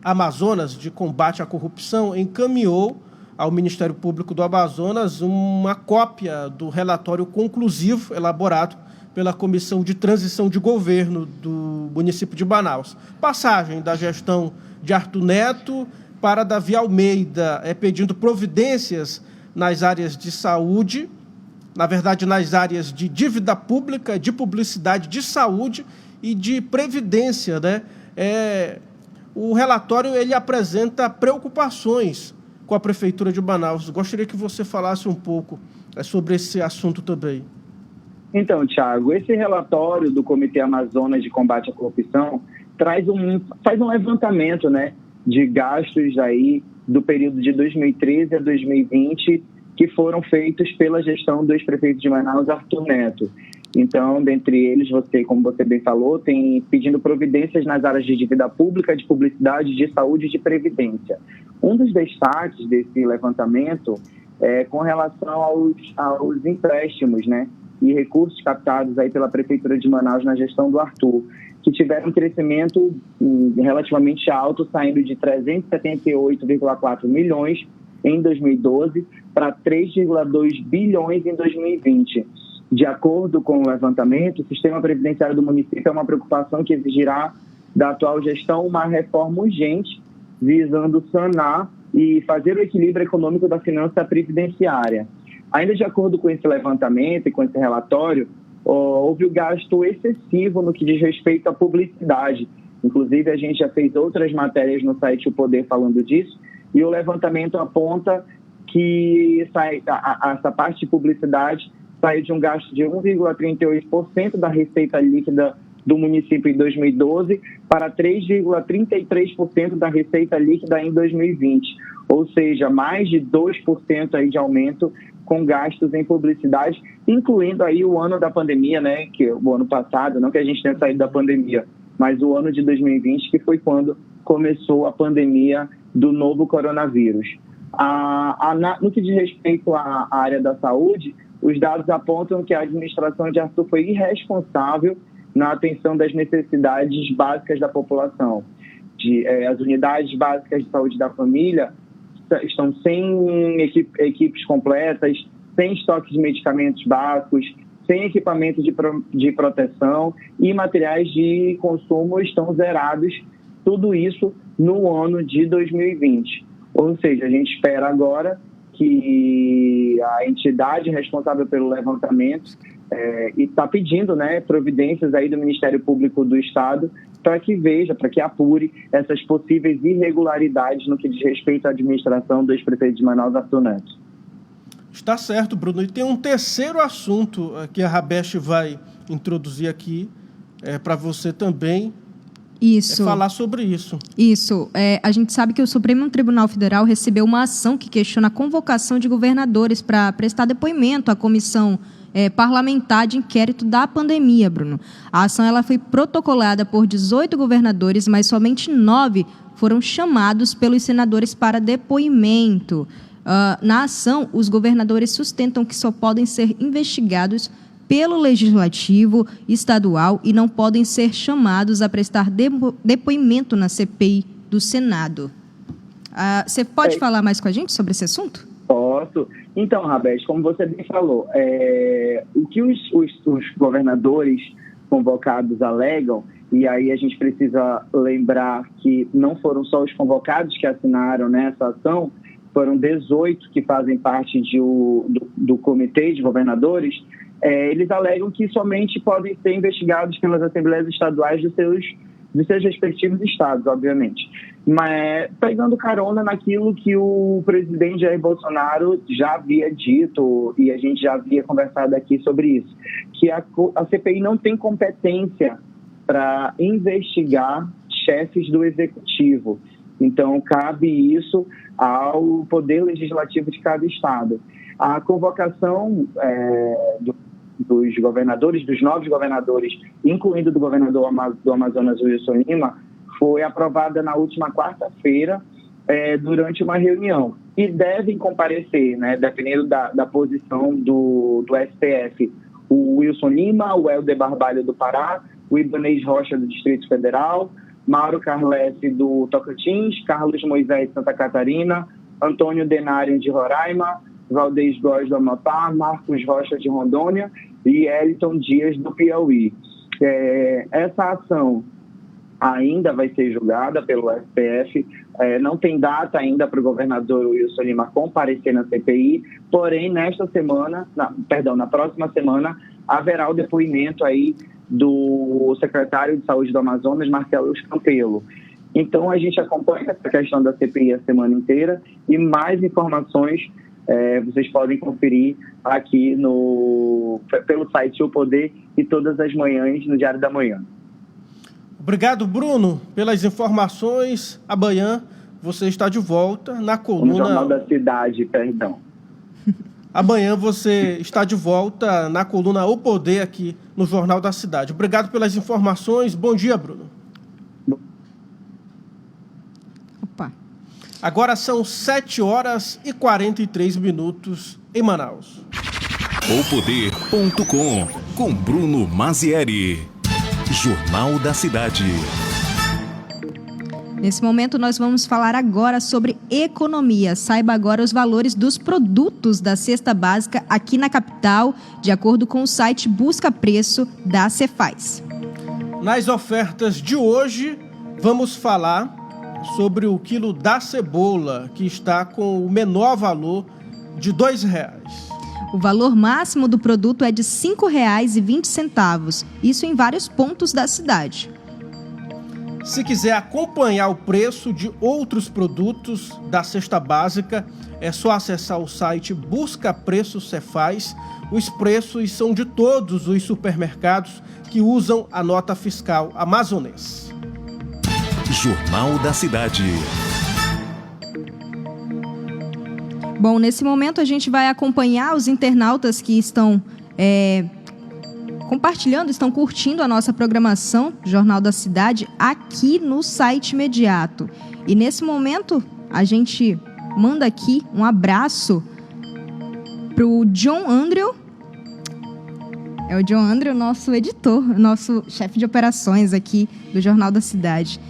[SPEAKER 1] Amazonas de Combate à Corrupção encaminhou ao Ministério Público do Amazonas uma cópia do relatório conclusivo elaborado pela Comissão de Transição de Governo do município de Manaus. Passagem da gestão de Arthur Neto para Davi Almeida, pedindo providências nas áreas de saúde, na verdade nas áreas de dívida pública, de publicidade, de saúde e de previdência, O relatório ele apresenta preocupações com a Prefeitura de Manaus. Gostaria que você falasse um pouco sobre esse assunto também.
[SPEAKER 5] Então, Thiago, esse relatório do Comitê Amazonas de Combate à Corrupção faz um levantamento, de gastos aí do período de 2013 a 2020 que foram feitos pela gestão do ex-prefeito de Manaus, Arthur Neto. Então, dentre eles, como você bem falou, tem pedindo providências nas áreas de dívida pública, de publicidade, de saúde e de previdência. Um dos destaques desse levantamento é com relação aos empréstimos, e recursos captados aí pela Prefeitura de Manaus na gestão do Arthur, que tiveram um crescimento relativamente alto, saindo de 378,4 milhões em 2012 para 3,2 bilhões em 2020. De acordo com o levantamento, o sistema previdenciário do município é uma preocupação que exigirá da atual gestão uma reforma urgente visando sanar e fazer o equilíbrio econômico da finança previdenciária. Ainda de acordo com esse levantamento e com esse relatório, houve o gasto excessivo no que diz respeito à publicidade. Inclusive, a gente já fez outras matérias no site O Poder falando disso, e o levantamento aponta que essa parte de publicidade saiu de um gasto de 1,38% da receita líquida do município em 2012 para 3,33% da receita líquida em 2020. Ou seja, mais de 2% aí de aumento com gastos em publicidade, incluindo aí o ano da pandemia, né? Que o ano passado, não que a gente tenha saído da pandemia, mas o ano de 2020, que foi quando começou a pandemia do novo coronavírus. No que diz respeito à área da saúde, os dados apontam que a administração de Arthur foi irresponsável na atenção das necessidades básicas da população. As unidades básicas de saúde da família estão sem equipes completas, sem estoque de medicamentos básicos, sem equipamentos de proteção e materiais de consumo estão zerados, tudo isso no ano de 2020. Ou seja, a gente espera agora que a entidade responsável pelo levantamento está pedindo, né, providências aí do Ministério Público do Estado para que veja, para que apure essas possíveis irregularidades no que diz respeito à administração do ex-prefeito de Manaus, Arthur Neto.
[SPEAKER 1] Está certo, Bruno. E tem um terceiro assunto que a Rabeste vai introduzir aqui para você também.
[SPEAKER 2] Isso.
[SPEAKER 1] Falar sobre isso.
[SPEAKER 2] Isso. A gente sabe que o Supremo Tribunal Federal recebeu uma ação que questiona a convocação de governadores para prestar depoimento à comissão parlamentar de inquérito da pandemia, Bruno. A ação ela foi protocolada por 18 governadores, mas somente 9 foram chamados pelos senadores para depoimento. Na ação, os governadores sustentam que só podem ser investigados pelo Legislativo estadual e não podem ser chamados a prestar depoimento na CPI do Senado. Você pode falar mais com a gente sobre esse assunto?
[SPEAKER 5] Posso. Então, Rabeste, como você bem falou, o que os governadores convocados alegam, e aí a gente precisa lembrar que não foram só os convocados que assinaram nessa ação, foram 18 que fazem parte do comitê de governadores. Eles alegam que somente podem ser investigados pelas assembleias estaduais dos seus respectivos estados, obviamente. Mas pegando carona naquilo que o presidente Jair Bolsonaro já havia dito, e a gente já havia conversado aqui sobre isso, que a CPI não tem competência para investigar chefes do executivo. Então, cabe isso ao poder legislativo de cada estado. A convocação dos governadores, dos 9 governadores, incluindo do governador do Amazonas, Wilson Lima, foi aprovada na última quarta-feira durante uma reunião. E devem comparecer, né, dependendo da posição do STF, o Wilson Lima, o Helder Barbalho do Pará, o Ibanez Rocha do Distrito Federal, Mauro Carlesse do Tocantins, Carlos Moisés de Santa Catarina, Antônio Denário de Roraima, Valdez Góes do Amapá, Marcos Rocha de Rondônia e Eliton Dias do Piauí. Essa ação ainda vai ser julgada pelo STF, não tem data ainda para o governador Wilson Lima comparecer na CPI, porém na próxima semana haverá o depoimento aí do secretário de Saúde do Amazonas, Marcelo Campelo. Então a gente acompanha essa questão da CPI a semana inteira e mais informações vocês podem conferir aqui pelo site O Poder e todas as manhãs no Diário da Manhã.
[SPEAKER 1] Obrigado, Bruno, pelas informações. Amanhã você está de volta na coluna...
[SPEAKER 5] No Jornal da Cidade, perdão.
[SPEAKER 1] Amanhã você está de volta na coluna O Poder aqui no Jornal da Cidade. Obrigado pelas informações. Bom dia, Bruno.
[SPEAKER 2] Opa.
[SPEAKER 1] Agora são 7h43 em Manaus.
[SPEAKER 3] Opoder.com com Bruno Mazieri. Jornal da Cidade.
[SPEAKER 2] Nesse momento, nós vamos falar agora sobre economia. Saiba agora os valores dos produtos da cesta básica aqui na capital, de acordo com o site Busca Preço da Cefaz.
[SPEAKER 1] Nas ofertas de hoje, vamos falar sobre o quilo da cebola, que está com o menor valor de R$ 2,00.
[SPEAKER 2] O valor máximo do produto é de R$ 5,20, isso em vários pontos da cidade.
[SPEAKER 1] Se quiser acompanhar o preço de outros produtos da cesta básica, é só acessar o site Busca Preços Cefaz. Os preços são de todos os supermercados que usam a nota fiscal amazonense.
[SPEAKER 3] Jornal da Cidade.
[SPEAKER 2] Bom, nesse momento a gente vai acompanhar os internautas que estão compartilhando, estão curtindo a nossa programação Jornal da Cidade aqui no site imediato. E nesse momento a gente manda aqui um abraço para o John Andrew. É o John Andrew, nosso editor, nosso chefe de operações aqui do Jornal da Cidade.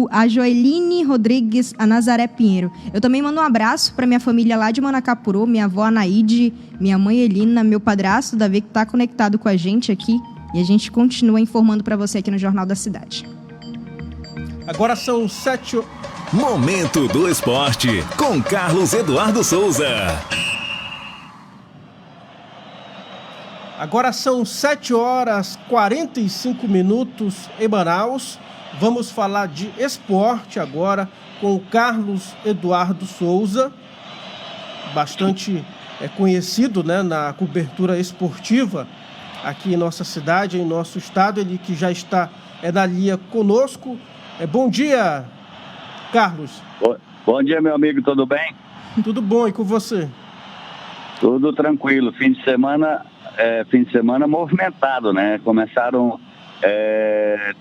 [SPEAKER 2] A Joeline Rodrigues, a Nazaré Pinheiro. Eu também mando um abraço para minha família lá de Manacapuru, minha avó Anaíde, minha mãe Elina, meu padrasto Davi, que está conectado com a gente aqui. E a gente continua informando para você aqui no Jornal da Cidade.
[SPEAKER 1] Agora são 7...
[SPEAKER 3] Momento do Esporte, com Carlos Eduardo Souza.
[SPEAKER 1] Agora são 7h45 em Manaus. Vamos falar de esporte agora com o Carlos Eduardo Souza, bastante conhecido, né, na cobertura esportiva aqui em nossa cidade, em nosso estado. Ele que já está na linha conosco. Bom dia, Carlos.
[SPEAKER 6] Bom dia, meu amigo, tudo bem?
[SPEAKER 1] Tudo bom, e com você?
[SPEAKER 6] Tudo tranquilo. Fim de semana movimentado, né? Começaram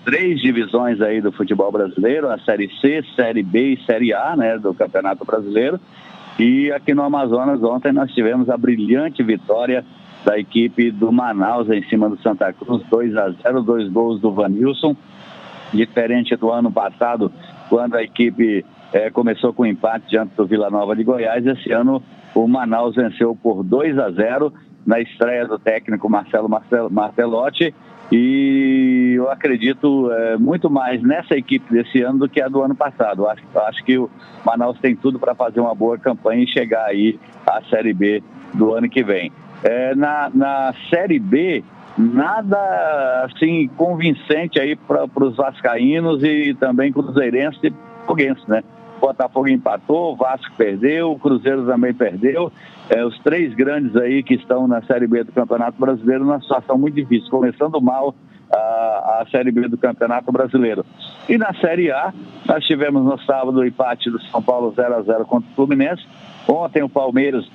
[SPEAKER 6] 3 divisões aí do futebol brasileiro, a Série C, Série B e Série A, né, do Campeonato Brasileiro. E aqui no Amazonas ontem nós tivemos a brilhante vitória da equipe do Manaus em cima do Santa Cruz, 2-0, 2 gols do Vanilson. Diferente do ano passado, quando a equipe começou com empate diante do Vila Nova de Goiás, esse ano o Manaus venceu por 2-0 na estreia do técnico Marcelo Martelotti. E eu acredito muito mais nessa equipe desse ano do que a do ano passado. Acho que o Manaus tem tudo para fazer uma boa campanha e chegar aí à Série B do ano que vem. Na Série B, nada assim convincente aí para os vascaínos e também cruzeirenses e botafoguenses, né? Botafogo empatou, o Vasco perdeu, o Cruzeiro também perdeu. Os 3 grandes aí que estão na Série B do Campeonato Brasileiro numa situação muito difícil, começando mal a Série B do Campeonato Brasileiro. E na Série A, nós tivemos no sábado o empate do São Paulo 0-0 contra o Fluminense. Ontem o Palmeiras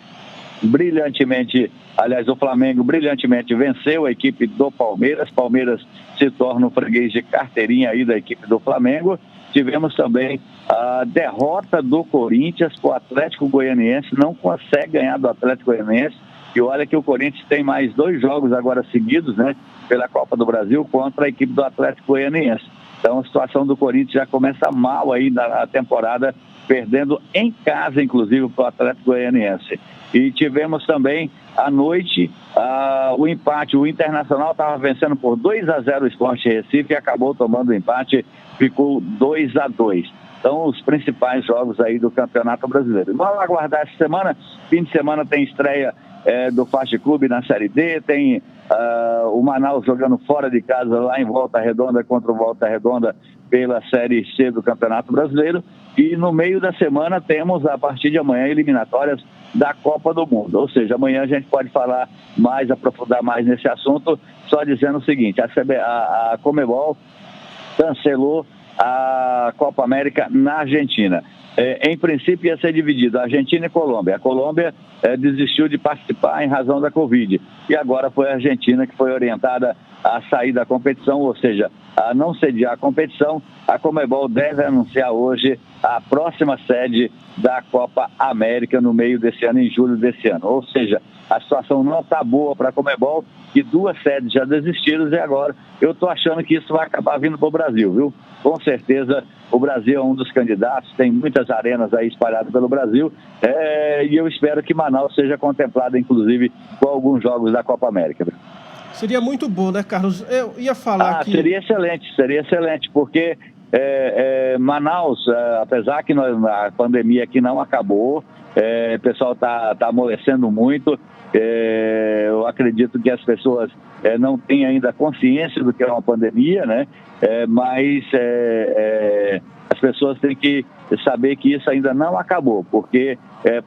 [SPEAKER 6] o Flamengo brilhantemente venceu a equipe do Palmeiras. Palmeiras se torna um freguês de carteirinha aí da equipe do Flamengo. Tivemos também a derrota do Corinthians para o Atlético Goianiense, não consegue ganhar do Atlético Goianiense. E olha que o Corinthians tem mais 2 jogos agora seguidos, né, pela Copa do Brasil contra a equipe do Atlético Goianiense. Então a situação do Corinthians já começa mal aí na temporada, perdendo em casa, inclusive, para o Atlético Goianiense. E tivemos também à noite o empate. O Internacional estava vencendo por 2-0 o Sport Recife e acabou tomando o empate, ficou 2-2. Então, os principais jogos aí do Campeonato Brasileiro. Vamos aguardar essa semana. Fim de semana tem estreia do Fast Clube na Série D, tem o Manaus jogando fora de casa lá em Volta Redonda contra o Volta Redonda pela Série C do Campeonato Brasileiro. E no meio da semana temos, a partir de amanhã, eliminatórias da Copa do Mundo. Ou seja, amanhã a gente pode falar mais, aprofundar mais nesse assunto, só dizendo o seguinte: a Conmebol cancelou a Copa América na Argentina. Em princípio ia ser dividido Argentina e Colômbia. A Colômbia desistiu de participar em razão da Covid. E agora foi a Argentina que foi orientada a sair da competição, ou seja, a não sediar a competição. A Conmebol deve anunciar hoje a próxima sede da Copa América no meio desse ano, em julho desse ano. Ou seja, a situação não está boa para a Conmebol, que 2 sedes já desistiram, e agora eu estou achando que isso vai acabar vindo para o Brasil, viu? Com certeza o Brasil é um dos candidatos, tem muitas arenas aí espalhadas pelo Brasil, e eu espero que Manaus seja contemplada, inclusive, com alguns jogos da Copa América.
[SPEAKER 1] Seria muito bom, né, Carlos? Eu ia falar que...
[SPEAKER 6] Seria excelente, porque Manaus, apesar que a pandemia aqui não acabou, o pessoal está amolecendo muito. Eu acredito que as pessoas não têm ainda consciência do que é uma pandemia, né? Mas as pessoas têm que saber que isso ainda não acabou, porque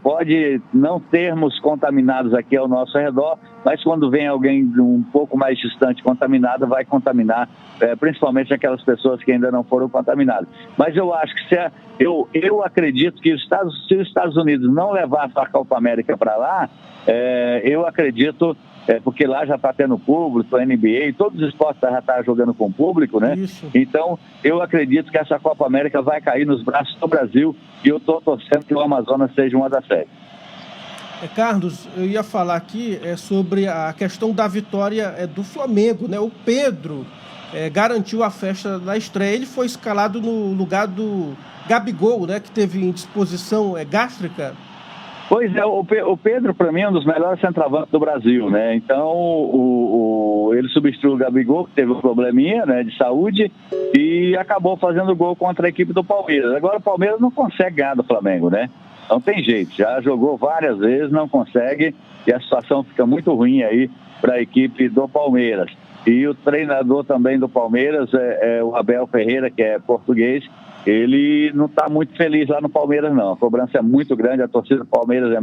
[SPEAKER 6] pode não termos contaminados aqui ao nosso redor, mas quando vem alguém um pouco mais distante contaminado, vai contaminar principalmente aquelas pessoas que ainda não foram contaminadas. Mas eu acho que eu acredito que se os Estados Unidos não levar a Copa América para lá, eu acredito, porque lá já está tendo público, a NBA, todos os esportes já estão jogando com público, né? Isso. Então, eu acredito que essa Copa América vai cair nos braços do Brasil e eu estou torcendo que o Amazonas seja uma das sedes.
[SPEAKER 1] Carlos, eu ia falar aqui sobre a questão da vitória do Flamengo, né? O Pedro garantiu a festa da estreia. Ele foi escalado no lugar do Gabigol, né? Que teve indisposição gástrica.
[SPEAKER 6] Pois é, o Pedro, para mim, é um dos melhores centroavantes do Brasil, né? Então, ele substituiu o Gabigol, que teve um probleminha, né, de saúde, e acabou fazendo gol contra a equipe do Palmeiras. Agora, o Palmeiras não consegue ganhar do Flamengo, né? Não tem jeito, já jogou várias vezes, não consegue, e a situação fica muito ruim aí para a equipe do Palmeiras. E o treinador também do Palmeiras é o Abel Ferreira, que é português. Ele não está muito feliz lá no Palmeiras, não. A cobrança é muito grande, a torcida do Palmeiras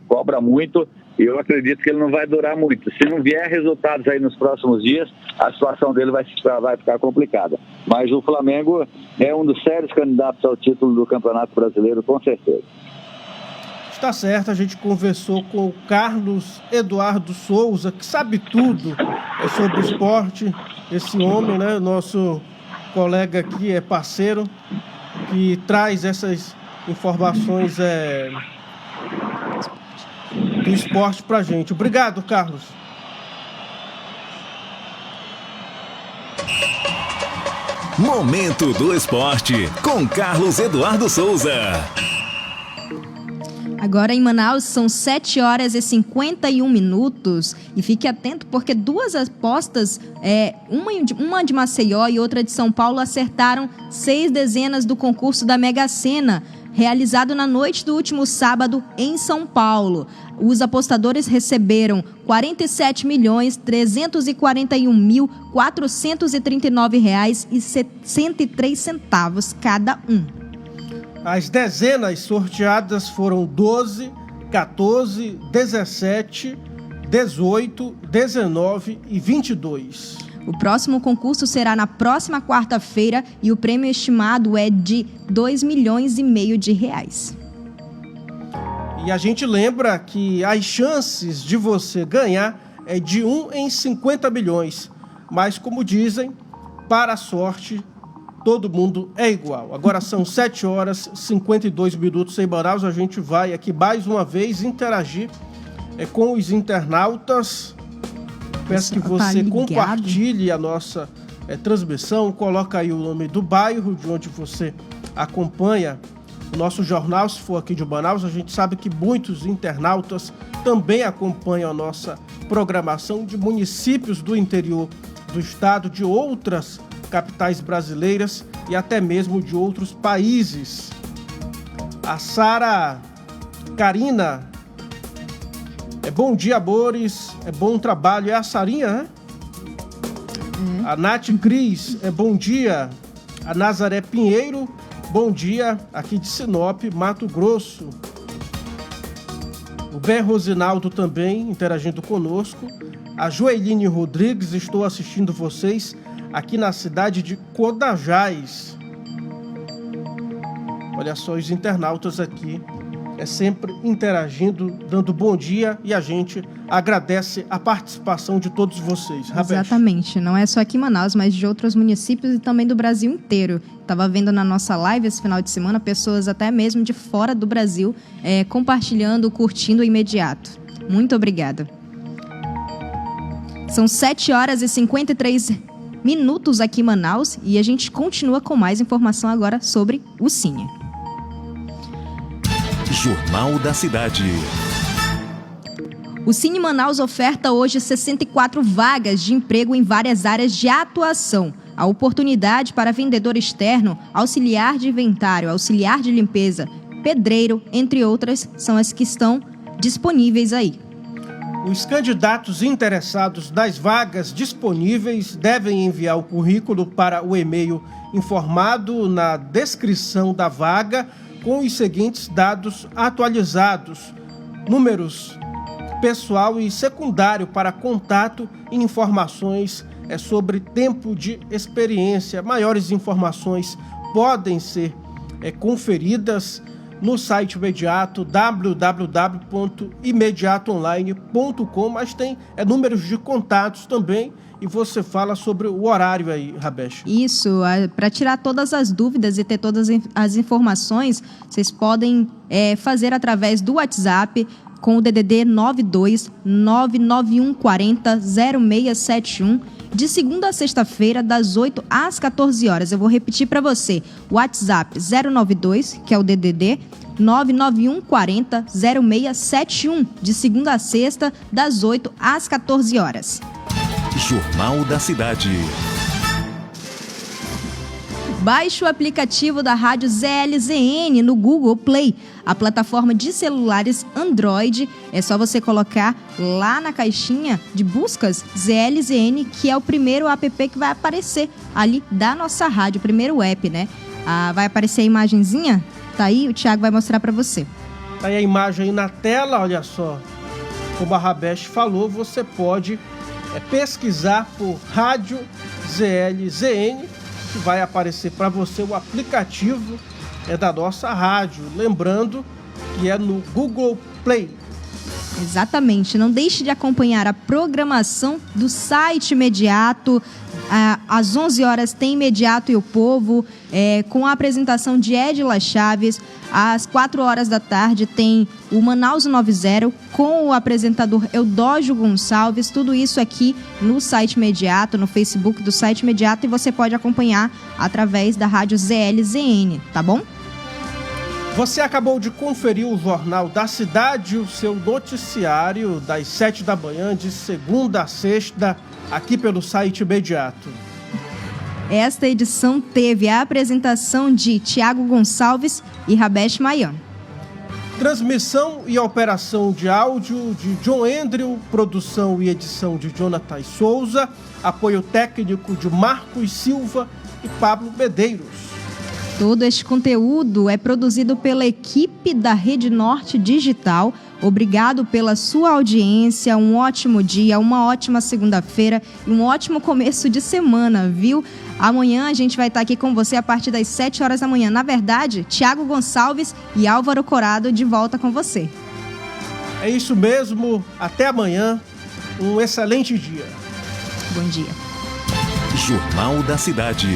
[SPEAKER 6] cobra muito, e eu acredito que ele não vai durar muito. Se não vier resultados aí nos próximos dias, a situação dele vai ficar complicada. Mas o Flamengo é um dos sérios candidatos ao título do Campeonato Brasileiro, com certeza.
[SPEAKER 1] Está certo, a gente conversou com o Carlos Eduardo Souza, que sabe tudo sobre esporte. Esse homem, né, nosso colega aqui, parceiro, que traz essas informações do esporte pra gente. Obrigado, Carlos.
[SPEAKER 3] Momento do Esporte, com Carlos Eduardo Souza.
[SPEAKER 2] Agora em Manaus são 7h51 e fique atento porque duas apostas, uma de Maceió e outra de São Paulo, acertaram 6 dezenas do concurso da Mega Sena, realizado na noite do último sábado em São Paulo. Os apostadores receberam R$ 47.341.439,103 cada um.
[SPEAKER 1] As dezenas sorteadas foram 12, 14, 17, 18, 19 e 22.
[SPEAKER 2] O próximo concurso será na próxima quarta-feira e o prêmio estimado é de R$2,5 milhões de reais.
[SPEAKER 1] E a gente lembra que as chances de você ganhar é de 1 em 50 milhões. Mas, como dizem, para a sorte, todo mundo é igual. Agora são 7h52 em Manaus. A gente vai aqui mais uma vez interagir com os internautas. Peço que você compartilhe a nossa transmissão. Coloca aí o nome do bairro de onde você acompanha o nosso jornal. Se for aqui de Manaus, a gente sabe que muitos internautas também acompanham a nossa programação de municípios do interior do estado, de outras capitais brasileiras e até mesmo de outros países. A Sara Karina, bom dia, Boris, bom trabalho. É a Sarinha, né? A Nath Cris, bom dia. A Nazaré Pinheiro, bom dia, aqui de Sinop, Mato Grosso. O Ben Rosinaldo também interagindo conosco. A Joeline Rodrigues, estou assistindo vocês aqui na cidade de Codajás. Olha só, os internautas aqui sempre interagindo, dando bom dia, e a gente agradece a participação de todos vocês.
[SPEAKER 2] Exatamente, não é só aqui em Manaus, mas de outros municípios e também do Brasil inteiro. Estava vendo na nossa live esse final de semana pessoas até mesmo de fora do Brasil compartilhando, curtindo imediato. Muito obrigada. São 7h53 aqui em Manaus e a gente continua com mais informação agora sobre o Cine.
[SPEAKER 3] Jornal da Cidade.
[SPEAKER 2] O Cine Manaus oferta hoje 64 vagas de emprego em várias áreas de atuação. a oportunidade para vendedor externo, auxiliar de inventário, auxiliar de limpeza, pedreiro, entre outras, são as que estão disponíveis aí.
[SPEAKER 1] Os candidatos interessados nas vagas disponíveis devem enviar o currículo para o e-mail informado na descrição da vaga com os seguintes dados atualizados: números pessoal e secundário para contato e informações sobre tempo de experiência. Maiores informações podem ser conferidas no site imediato, www.imediatoonline.com, mas tem números de contatos também, e você fala sobre o horário aí, Rabesh.
[SPEAKER 2] Isso, para tirar todas as dúvidas e ter todas as informações, vocês podem fazer através do WhatsApp com o DDD 92 99140 0671, de segunda a sexta-feira, das 8 às 14 horas. Eu vou repetir para você, o WhatsApp 092, que é o DDD, 99140 0671, de segunda a sexta, das 8 às 14 horas.
[SPEAKER 3] Jornal da Cidade.
[SPEAKER 2] Baixe o aplicativo da Rádio ZLZN no Google Play, a plataforma de celulares Android. É só você colocar lá na caixinha de buscas ZLZN, que é o primeiro app que vai aparecer ali da nossa rádio, o primeiro app, né? Vai aparecer a imagenzinha? Tá aí, o Thiago vai mostrar para você.
[SPEAKER 1] Tá aí a imagem aí na tela, olha só. Como a Rabesh falou, você pode pesquisar por Rádio ZLZN, que vai aparecer para você o aplicativo da nossa rádio. Lembrando que é no Google Play.
[SPEAKER 2] Exatamente. Não deixe de acompanhar a programação do site Imediato. Às 11 horas tem Imediato e o Povo, com a apresentação de Edila Chaves. Às 4 horas da tarde tem o Manaus 90 com o apresentador Eudógio Gonçalves. Tudo isso aqui no site Imediato, no Facebook do site Imediato, e você pode acompanhar através da rádio ZLZN, tá bom?
[SPEAKER 1] Você acabou de conferir o Jornal da Cidade, o seu noticiário das 7 da manhã, de segunda a sexta, aqui pelo site Imediato.
[SPEAKER 2] Esta edição teve a apresentação de Tiago Gonçalves e Rabesh Mayan.
[SPEAKER 1] Transmissão e operação de áudio de John Andrew, produção e edição de Jonathan Souza, apoio técnico de Marcos Silva e Pablo Medeiros.
[SPEAKER 2] Todo este conteúdo é produzido pela equipe da Rede Norte Digital. Obrigado pela sua audiência, um ótimo dia, uma ótima segunda-feira e um ótimo começo de semana, viu? Amanhã a gente vai estar aqui com você a partir das 7 horas da manhã. Na verdade, Tiago Gonçalves e Álvaro Corado de volta com você.
[SPEAKER 1] É isso mesmo, até amanhã, um excelente dia.
[SPEAKER 2] Bom dia.
[SPEAKER 3] Jornal da Cidade.